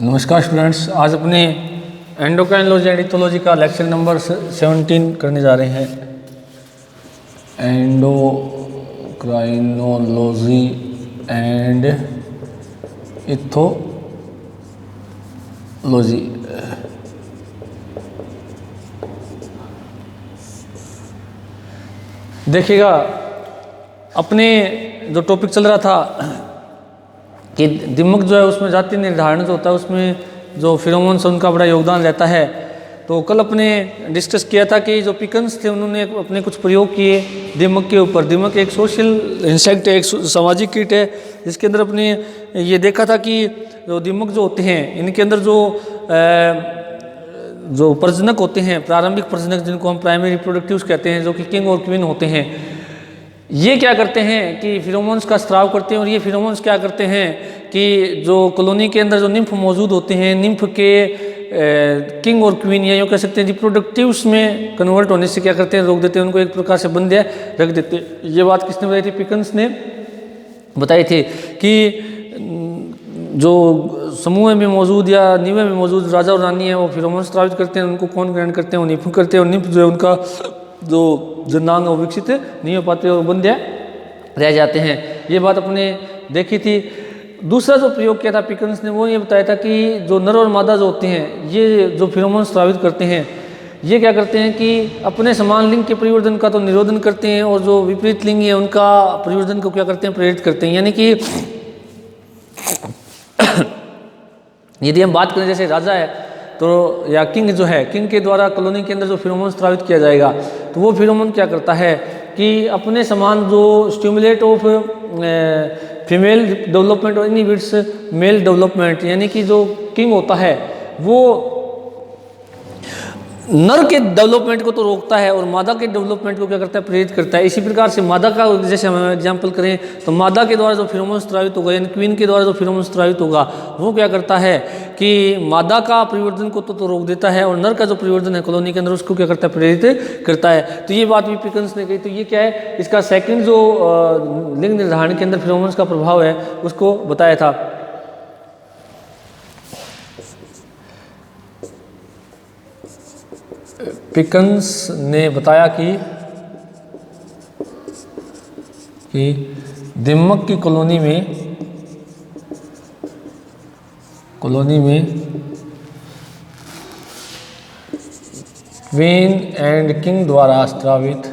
नमस्कार स्टूडेंट्स, आज अपने एंडोक्राइनोलॉजी एंड इथोलॉजी का लेक्चर नंबर 17 करने जा रहे हैं। Endocrinology and ethology. देखिएगा, अपने जो टॉपिक चल रहा था कि दिमाग जो है उसमें जाति निर्धारण जो होता है उसमें जो फिरोमोन्स उनका बड़ा योगदान रहता है। तो कल अपने डिस्कस किया था कि जो पिकन्स थे उन्होंने अपने कुछ प्रयोग किए दिमाग के ऊपर। दिमाग एक सोशल इंसेक्ट है, एक सामाजिक कीट है, जिसके अंदर अपने ये देखा था कि जो दिमाग जो होते हैं इनके अंदर जो प्रजनक होते हैं, प्रारंभिक प्रजनक जिनको हम प्राइमरी रिप्रोडक्टिव्स कहते हैं, जो कि किंग और क्वीन होते हैं, ये क्या करते हैं कि फिरोमोन्स का स्त्राव करते हैं। और ये फिरोमोन्स क्या करते हैं कि जो कॉलोनी के अंदर जो निम्फ मौजूद होते हैं, निम्फ के किंग और क्वीन या यूँ कह सकते हैं रिप्रोडक्टिव्स में कन्वर्ट होने से क्या करते हैं, रोक देते हैं, उनको एक प्रकार से बंध्या रख देते हैं। ये बात किसने बताई थी? पिकन्स ने बताई थी कि जो समूह में मौजूद या निवे में मौजूद राजा और रानी है वो फिरोमोन स्त्रावित करते हैं, उनको कौन ग्रहण करते हैं, वो निम्फ करते हैं, और निम्फ जो है उनका जो जनांग वो विकसित नहीं हो पाते और बंध्या रह जाते हैं। ये बात अपने देखी थी। दूसरा जो प्रयोग किया था पिकन्स ने, वो ये बताया था कि जो नर और मादा जो होते हैं, ये जो फिरोमोन स्त्रावित करते हैं, ये क्या करते हैं कि अपने समान लिंग के परिवर्तन का तो निरोधन करते हैं, और जो विपरीत लिंग है उनका परिवर्तन को क्या करते हैं, प्रेरित करते हैं। यानी कि यदि हम बात करें जैसे राजा है तो या किंग जो है, किंग के द्वारा कॉलोनी के अंदर जो फिरोमोन स्त्रावित किया जाएगा, तो वो फिरोमोन क्या करता है कि अपने समान जो स्टिमुलेट ऑफ फीमेल डेवलपमेंट और इनहिबिट्स मेल डेवलपमेंट, यानी कि जो किंग होता है वो नर के डेवलपमेंट को तो रोकता है और मादा के डेवलपमेंट को क्या करता है, प्रेरित करता है। इसी प्रकार से मादा का जैसे हम एग्जांपल करें तो मादा के द्वारा जो फिरोमोन स्त्रावित होगा, यानी क्वीन के द्वारा जो फिरोमोन स्त्रावित होगा, वो क्या करता है कि मादा का परिवर्तन को तो रोक देता है, और नर का जो परिवर्तन है कॉलोनी के अंदर उसको क्या करता है, प्रेरित करता है। तो ये बात भी पिकन्स ने कही। तो ये क्या है, इसका सेकेंड जो लिंग निर्धारण के अंदर फिरोमोन्स का प्रभाव है उसको बताया था। पिकन्स ने बताया कि दिमाग की कॉलोनी में क्वीन एंड किंग द्वारा स्त्रावित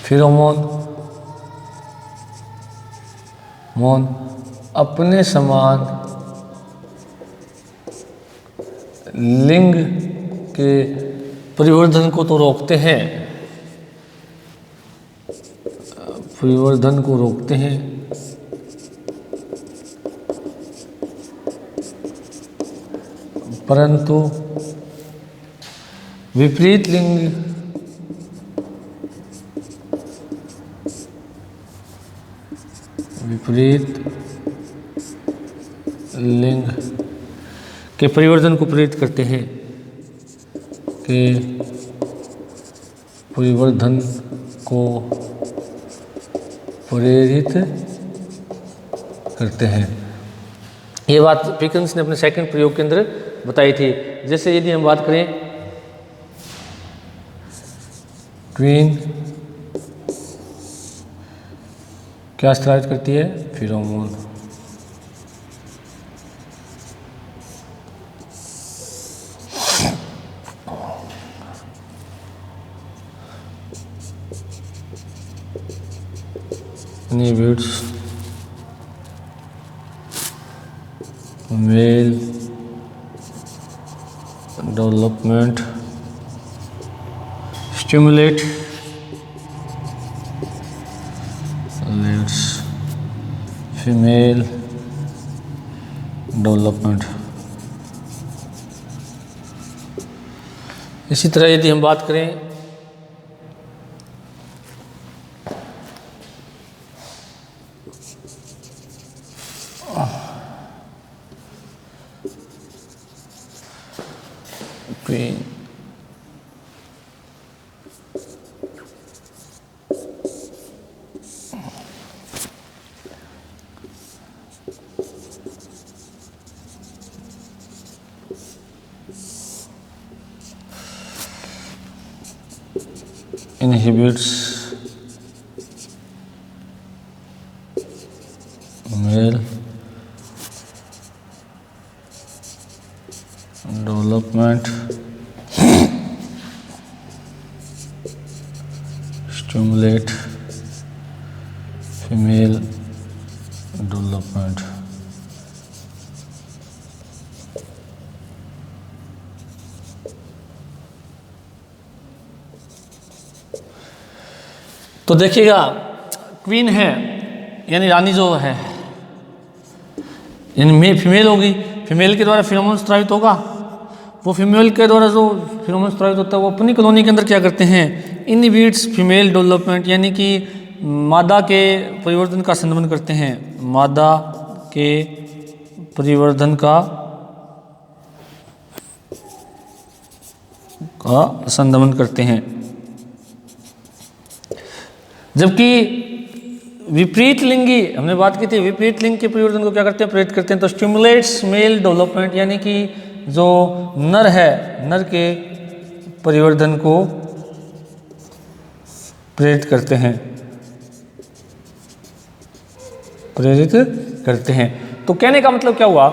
फिरोमोन अपने समान लिंग के परिवर्धन को तो रोकते हैं, परंतु विपरीत लिंग के परिवर्तन को प्रेरित करते हैं, ये बात पिकन्स ने अपने सेकंड प्रयोग के अंदर बताई थी। जैसे यदि हम बात करें क्वीन क्या स्त्रावित करती है, pheromone. Inhibits male development, stimulate female development. इसी तरह यदि हम बात करें inhibits male development, stimulate female development। तो देखिएगा क्वीन है यानी रानी जो है यानी फीमेल होगी, फीमेल के द्वारा फिरोमोन स्रावित होगा। वो फीमेल के द्वारा जो फिरोमोन स्रावित होता है वो अपनी कॉलोनी के अंदर क्या करते हैं, इनहिबिट्स फीमेल डेवलपमेंट यानी कि मादा के परिवर्तन का संदमन करते हैं, मादा के परिवर्धन का संदमन करते हैं। जबकि विपरीत लिंगी, हमने बात की थी विपरीत लिंग के परिवर्तन को क्या करते हैं, प्रेरित करते हैं। तो स्टिमुलेट्स मेल डेवलपमेंट यानी कि जो नर है, नर के परिवर्धन को प्रेरित करते हैं, प्रेरित करते हैं। तो कहने का मतलब क्या हुआ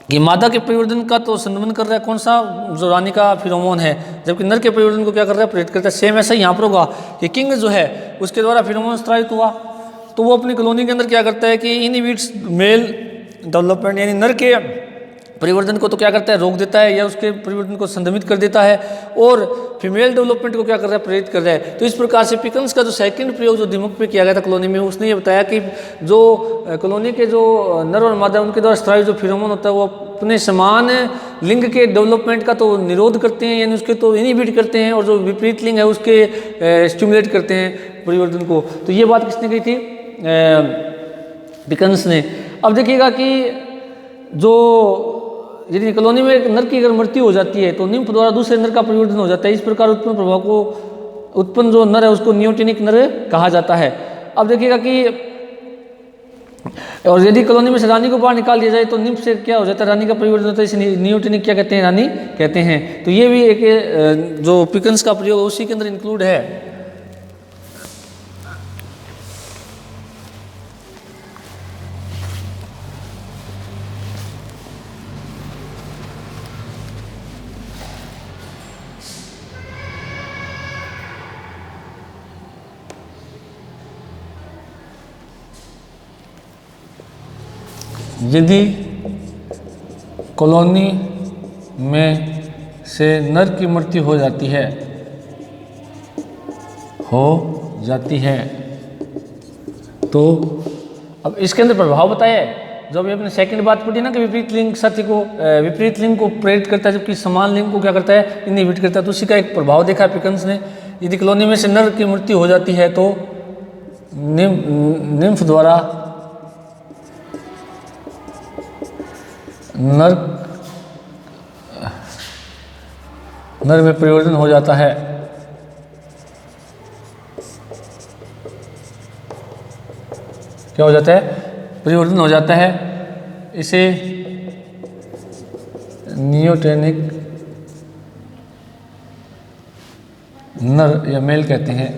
कि मादा के परिवर्धन का तो संदमन कर रहा है कौन सा, जो रानी का फिरोमोन है, जबकि नर के परिवर्धन को क्या कर रहा है, प्रेरित करता है। सेम ऐसा ही यहाँ पर होगा कि किंग जो है उसके द्वारा फिरोमोन स्रावित हुआ तो वो अपनी कॉलोनी के अंदर क्या करता है कि इनहिबिट्स मेल डेवलपमेंट यानी नर के परिवर्तन को तो क्या करता है, रोक देता है या उसके परिवर्तन को संदमित कर देता है, और फीमेल डेवलपमेंट को क्या कर रहा है, प्रेरित कर रहा है। तो इस प्रकार से पिकन्स का जो सेकंड प्रयोग जो दिमाग पे किया गया था कॉलोनी में, उसने ये बताया कि जो कॉलोनी के जो नर और मादा उनके द्वारा स्रावित जो फिरोमोन होता है वो अपने समान लिंग के डेवलपमेंट का तो निरोध करते हैं यानी उसके तो इनहिबिट करते हैं, और जो विपरीत लिंग है उसके स्टिमुलेट करते हैं परिवर्तन को। तो ये बात किसने कही थी, पिकन्स ने। अब देखिएगा कि जो यदि कॉलोनी में एक नर की अगर मृत्यु हो जाती है तो निम्फ द्वारा दूसरे नर का परिवर्तन हो जाता है। इस प्रकार उत्पन्न प्रभाव को उत्पन्न जो नर है उसको नियोटेनिक नर कहा जाता है। अब देखिएगा कि और यदि कॉलोनी में से रानी को बाहर निकाल दिया जाए तो निम्फ से क्या हो जाता है, रानी का परिवर्तन होता है, इसे नियोटेनिक क्या कहते हैं, रानी कहते हैं। तो ये भी एक जो पिकन्स का प्रयोग उसी के अंदर इंक्लूड है। यदि कॉलोनी में से नर की मृत्यु हो जाती है तो अब इसके अंदर प्रभाव बताया है। जो अभी अपने सेकंड बात पढ़ी ना कि विपरीत लिंग साथी को विपरीत लिंग को प्रेरित करता है जबकि समान लिंग को क्या करता है, इनहिबिट करता है। तो उसी का एक प्रभाव देखा पिकन्स ने। यदि कॉलोनी में से नर की मृत्यु हो जाती है तो निम्फ द्वारा नर में परिवर्तन हो जाता है। क्या हो जाता है, परिवर्तन हो जाता है। इसे नियोटेनिक नर या मेल कहते हैं,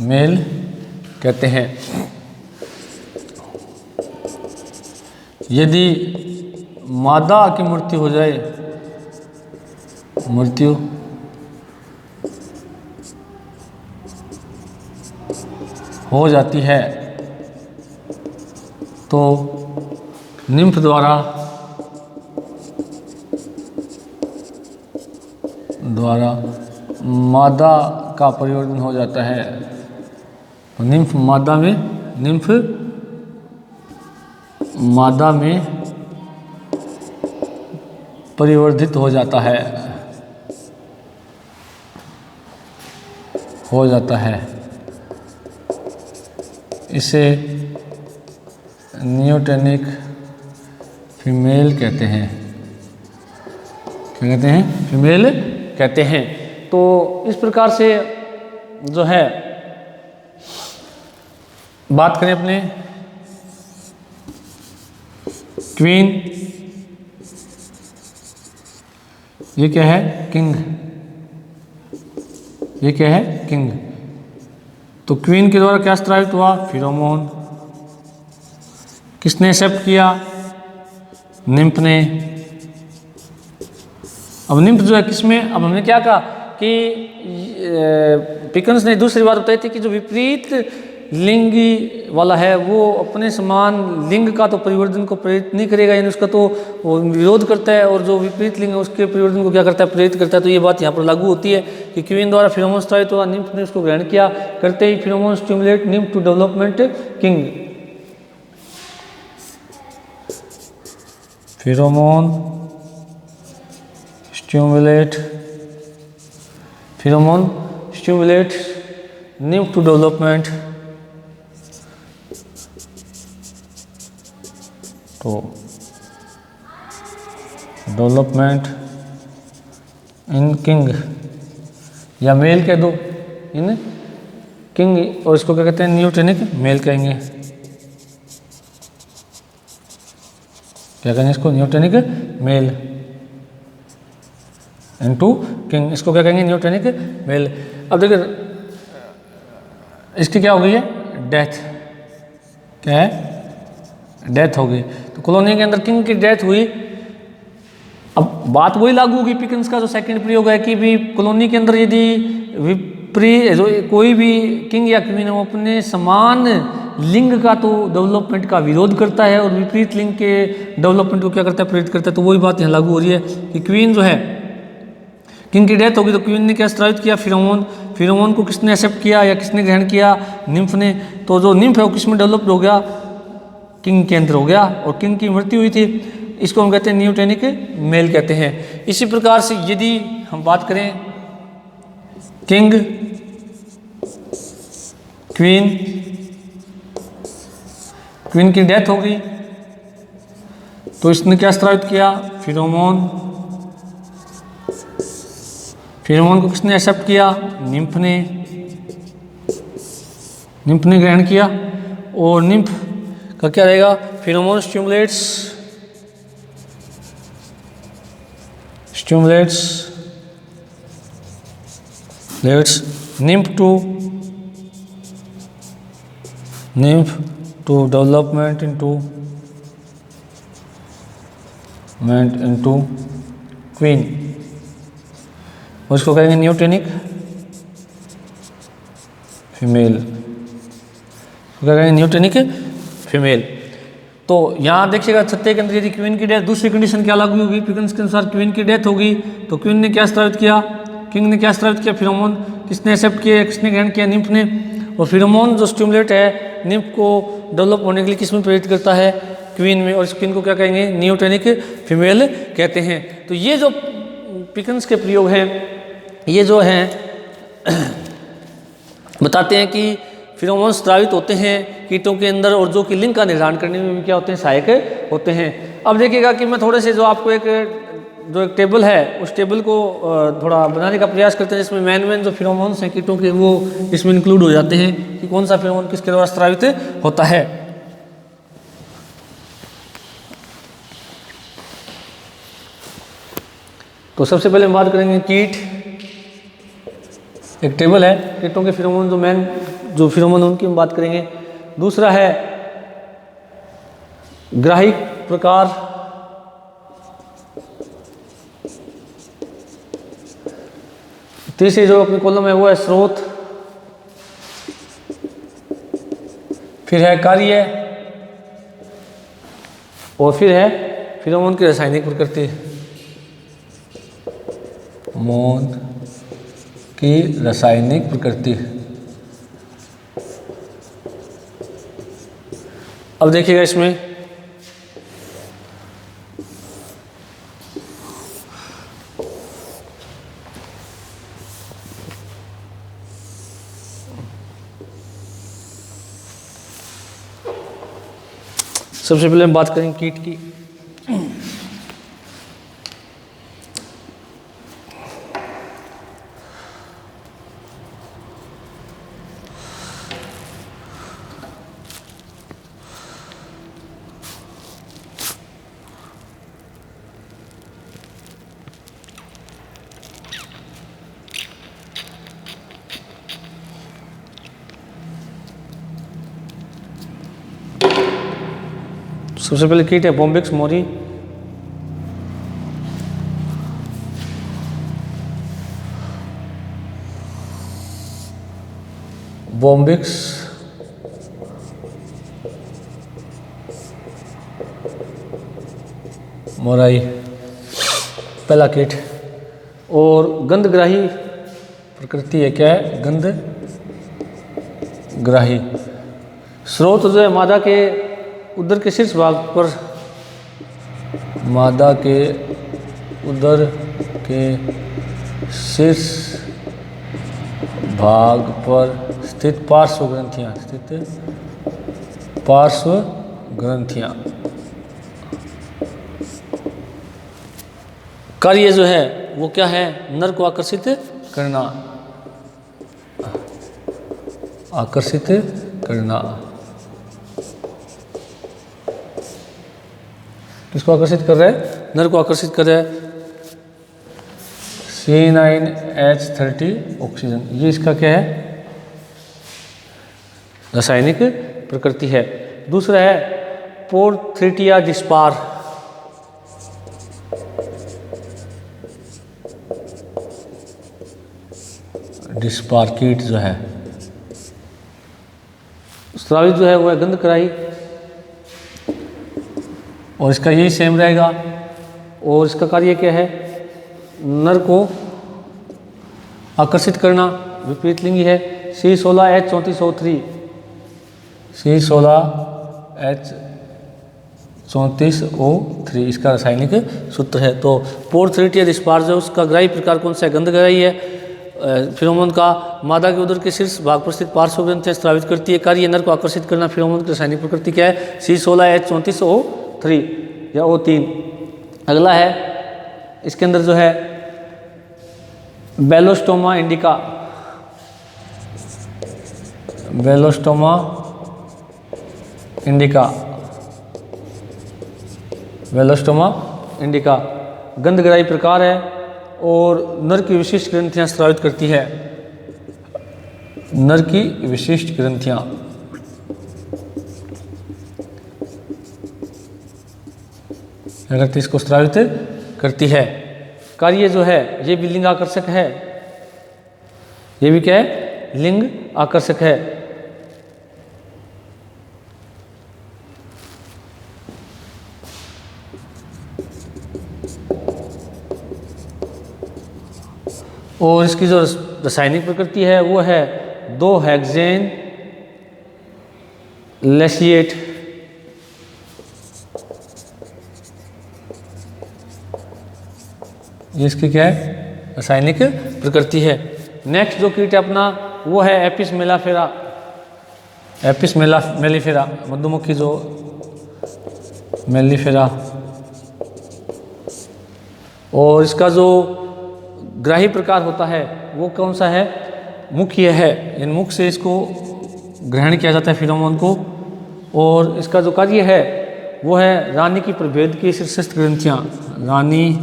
मेल कहते हैं। यदि मादा की मृत्यु हो जाए, मृत्यु हो जाती है तो निम्फ द्वारा मादा का परिवर्तन हो जाता है। तो निम्फ मादा में परिवर्तित हो जाता है, इसे नियोटेनिक फीमेल कहते हैं। क्या कहते हैं, फीमेल कहते हैं। तो इस प्रकार से जो है बात करें अपने क्वीन, ये क्या है, किंग, ये क्या है, किंग। तो क्वीन के द्वारा क्या स्रावित हुआ? फिरोमोन। किसने एक्सेप्ट किया? निम्फ ने। अब निम्फ जो है किसमें, अब हमने क्या कहा कि पिकन्स ने दूसरी बात बताई थी कि जो विपरीत लिंगी वाला है वो अपने समान लिंग का तो परिवर्तन को प्रेरित नहीं करेगा, यानी उसका तो वो विरोध करता है, और जो विपरीत लिंग है उसके परिवर्तन को क्या करता है? प्रेरित करता है। तो ये बात यहाँ पर लागू होती है कि क्वीन द्वारा फिरोमोन स्रावित हुआ, निम्फ ने उसको ग्रहण किया, करते ही pheromone stimulate nymph to development king. Pheromone stimulate nymph to development in king, या मेल कह दो इन किंग, और इसको क्या कहते हैं? न्यूटेनिक मेल कहेंगे। क्या कहेंगे इसको? न्यूटेनिक मेल इनटू किंग, इसको क्या कहेंगे? न्यूटेनिक मेल। अब देखिए इसकी क्या हो गई है? डेथ। क्या है? डेथ हो गई। तो कॉलोनी के अंदर किंग की डेथ हुई। अब बात वही लागू होगी पिकन्स का जो सेकंड प्रयोग है कि भी कॉलोनी के अंदर यदि जो कोई भी किंग या क्वीन है वो अपने समान लिंग का तो डेवलपमेंट का विरोध करता है और विपरीत लिंग के डेवलपमेंट को क्या करता है? प्रेरित करता है। तो वही बात यहाँ लागू हो रही है कि क्वीन जो है, किंग की डेथ होगी तो क्वीन ने क्या स्रावित किया? फिरोमोन। फिरोमोन को किसने एक्सेप्ट किया या किसने ग्रहण किया? निम्फ ने। तो जो निम्फ है वो किसमें डेवलप्ड हो गया? किंग के अंदर हो गया, और किंग की मृत्यु हुई थी। इसको हम कहते हैं न्यूटेनिक मेल कहते हैं। इसी प्रकार से यदि हम बात करें किंग, क्वीन, क्वीन की डेथ हो गई तो इसने क्या स्रावित किया? फिरोमोन। फिरोमोन को किसने एक्सेप्ट किया? निम्फ ने। निम्फ ने ग्रहण किया, और निम्फ का क्या रहेगा? फिरोमोन stimulates nymph to development into queen, और इसको कहेंगे न्यूटेनिक फीमेल। क्या कहेंगे? न्यूटेनिक फीमेल। तो यहाँ देखिएगा सत्य के अंदर यदि क्वीन की डेथ, दूसरी कंडीशन क्या लागू होगी? पिकन्स के अनुसार क्वीन की डेथ होगी तो क्वीन ने क्या स्रावित किया? किंग ने क्या स्रावित किया? फिरोमोन। किसने एक्सेप्ट किया? किसने ग्रहण किया? निम्फ ने। और फिरोमोन जो स्टिमुलेट है निम्फ को डेवलप होने के लिए किसमें प्रेरित करता है? क्वीन में। और इस क्वीन को क्या कहेंगे? न्यूटेनिक फीमेल कहते हैं। तो ये जो पिकन्स के प्रयोग हैं ये जो हैं बताते हैं कि फिरोमोन स्रावित होते हैं कीटों के अंदर, और जो कि लिंग का निर्धारण करने में भी क्या होते हैं? सहायक होते हैं। अब देखिएगा कि मैं थोड़े से जो आपको एक टेबल है उस टेबल को थोड़ा बनाने का प्रयास करते हैं, जिसमें मेन जो फिरोमोन्स हैं कीटों के वो इसमें इंक्लूड हो जाते हैं कि कौन सा फिरोमोन किसके द्वारा स्रावित होता है। तो सबसे पहले हम बात करेंगे कीट। एक टेबल है कीटों के फिरोमोन, जो मेन जो फिरोमोन उनकी हम बात करेंगे। दूसरा है ग्राहिक प्रकार, तीसरी जो अपनी कॉलम है वो है स्रोत, फिर है कार्य, और फिर है फिरोमोन की रासायनिक प्रकृति। मोन की रासायनिक प्रकृति। अब देखिएगा इसमें सबसे पहले हम बात करेंगे कीट की। सबसे पहले कीट है बॉम्बिक्स मोरी, बॉम्बिक्स मोराई पहला कीट। और गंधग्राही प्रकृति है, क्या है? गंधग्राही। स्रोत जो है मादा के उदर के शीर्ष भाग पर, मादा के उदर के शीर्ष भाग पर स्थित पार्श्व ग्रंथियां, स्थित पार्श्व ग्रंथियां। कार्य जो है वो क्या है? नर को आकर्षित करना, आकर्षित करना। किसको आकर्षित कर रहा है? नर को आकर्षित कर रहा है। C9H30 ऑक्सीजन, ये इसका क्या है? रासायनिक प्रकृति है। दूसरा है पोरथ्रेटिया डिस्पार, डिस्पार कीट जो है। स्रावित जो है वो है गंधग्राही, और इसका यही सेम रहेगा। और इसका कार्य क्या है? नर को आकर्षित करना, विपरीत लिंगी है। C16H34O3, C16H34O3 इसका रासायनिक सूत्र है। तो पोरथ्रेटिया डिस्पार जो उसका ग्राही प्रकार कौन सा है? गंधग्राही है। फिरोमोन का मादा के उदर के शीर्ष भाग पर स्थित पार्श्व ग्रंथियां स्रावित करती है। कार्य नर को आकर्षित करना। फिरोमोन की रासायनिक प्रकृति क्या है? C16H34O3 या O3। अगला है, इसके अंदर जो है बेलोस्टोमा इंडिका, बेलोस्टोमा इंडिका, बेलोस्टोमा इंडिका गंधग्राही प्रकार है और नर की विशिष्ट ग्रंथियां स्रावित करती है। नर की विशिष्ट ग्रंथियां इसको स्रावित करती है। कार्य जो है ये भी लिंग आकर्षक है, ये भी क्या है? लिंग आकर्षक है। और इसकी जो रासायनिक प्रकृति है वो है 2 हेक्सेन लेसिएट, ये इसकी क्या है? रासायनिक प्रकृति है। नेक्स्ट जो कीट है अपना वो है एपिस मेलिफेरा, एपिस मेलिफेरा मधुमक्खी जो मेलिफेरा। और इसका जो ग्राही प्रकार होता है वो कौन सा है? मुख्य है, इन मुख से इसको ग्रहण किया जाता है फिरोमोन को। और इसका जो कार्य है वो है रानी की प्रभेद की शीर्षस्थ ग्रंथियां, रानी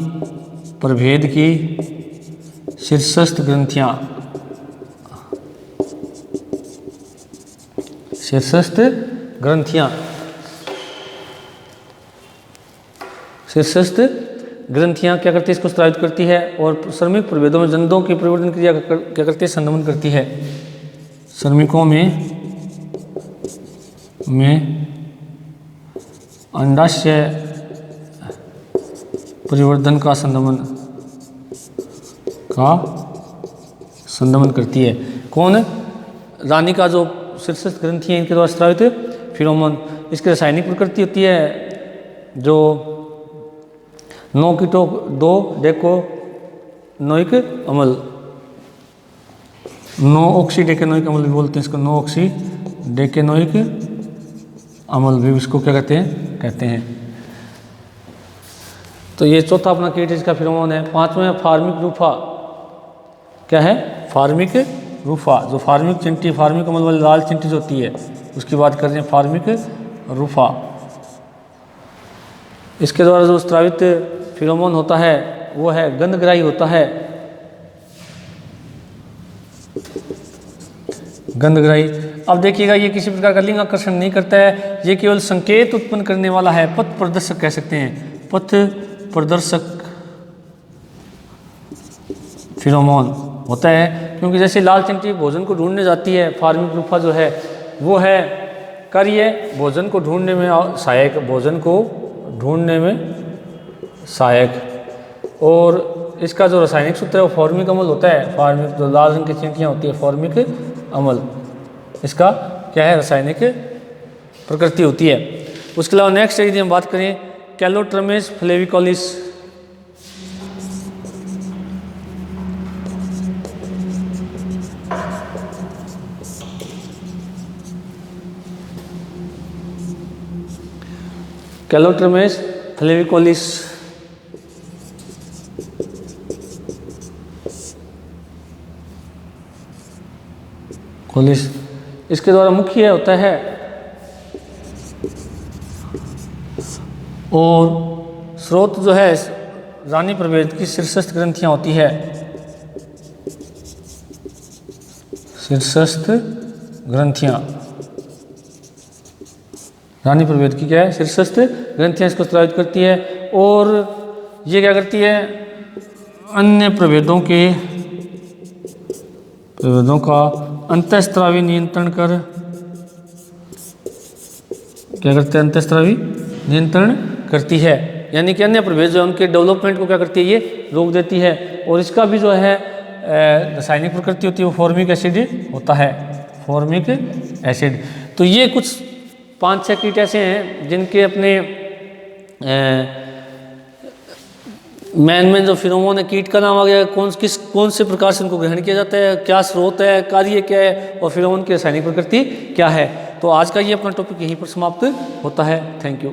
प्रभेद की शीर्षस्थ ग्रंथियां, शीर्षस्थ ग्रंथियां, शीर्षस्थ ग्रंथियां क्या करती है? इसको स्रावित करती है। और श्रमिक प्रभेदों में जंतुओं की परिवर्तन क्रिया क्या करती है? संदमन करती है। श्रमिकों में अंडाशय परिवर्तन का संदमन करती है। कौन? रानी का जो शीर्षस्थ ग्रंथि है इनके द्वारा स्रावित फिरोमोन। इसकी रासायनिक प्रकृति होती है जो 2 डेकोनोइक अम्ल, 9 ऑक्सी डेकेनोइक अम्ल भी बोलते हैं इसको, 9 ऑक्सी डेकेनोइक अम्ल भी इसको क्या कहते हैं। तो ये चौथा अपना कीट इसका फिरोमोन है। 5वां फार्मिक रूफा, क्या है? फार्मिक रूफा, जो फार्मिक चिंटी, फार्मिक अम्ल वाली लाल चिंटी जो होती है उसकी बात कर रहे हैं, फार्मिक रूफा। इसके द्वारा जो स्रावित फिरोमोन होता है वो है गंधग्राही होता है। गंधग्राही। अब देखिएगा ये किसी प्रकार का लिंग आकर्षण नहीं करता है, ये केवल संकेत उत्पन्न करने वाला है, पथ प्रदर्शक कह सकते हैं, पथ प्रदर्शक फिरोमोन होता है। क्योंकि जैसे लाल चींटी भोजन को ढूंढने जाती है, फार्मिकोल्फा जो है वो है कार्य भोजन को ढूंढने में सहायक, भोजन को ढूंढने में सहायक, और इसका जो रासायनिक सूत्र है वो फॉर्मिक अम्ल होता है। फॉर्मिक जो लाल रंग की चींटियाँ होती है फॉर्मिक अम्ल, इसका क्या है रासायनिक प्रकृति होती है। उसके अलावा नेक्स्ट यदि हम बात करें कैलोट्रमेस फ्लेविकोलिस, कैलोट्रमेस फ्लेविकोलिस कोलिस, इसके द्वारा मुख्य होता है और स्रोत जो है रानी प्रभेद की शीर्षस्थ ग्रंथियां होती है, शीर्षस्थ ग्रंथियां रानी प्रभेद की क्या है शीर्षस्थ ग्रंथियां इसको स्रावित करती है, और ये क्या करती है अन्य प्रभेदों का अंतःस्रावी नियंत्रण कर क्या करते हैं अंतःस्रावी नियंत्रण करती है, यानी कि अन्य प्रभेद जो है उनके डेवलपमेंट को क्या करती है ये रोक देती है। और इसका भी जो है रासायनिक प्रकृति होती है वो फॉर्मिक एसिड होता है, फॉर्मिक एसिड। तो ये कुछ 5-6 कीट ऐसे हैं जिनके अपने मैन जो फिनोमोन है, कीट का नाम आ गया, कौन से प्रकार से उनको ग्रहण किया जाता है, क्या स्रोत है, कार्य क्या है, और फिनोमोन की रासायनिक प्रकृति क्या है। तो आज का ये अपना टॉपिक यहीं पर समाप्त होता है। Thank you.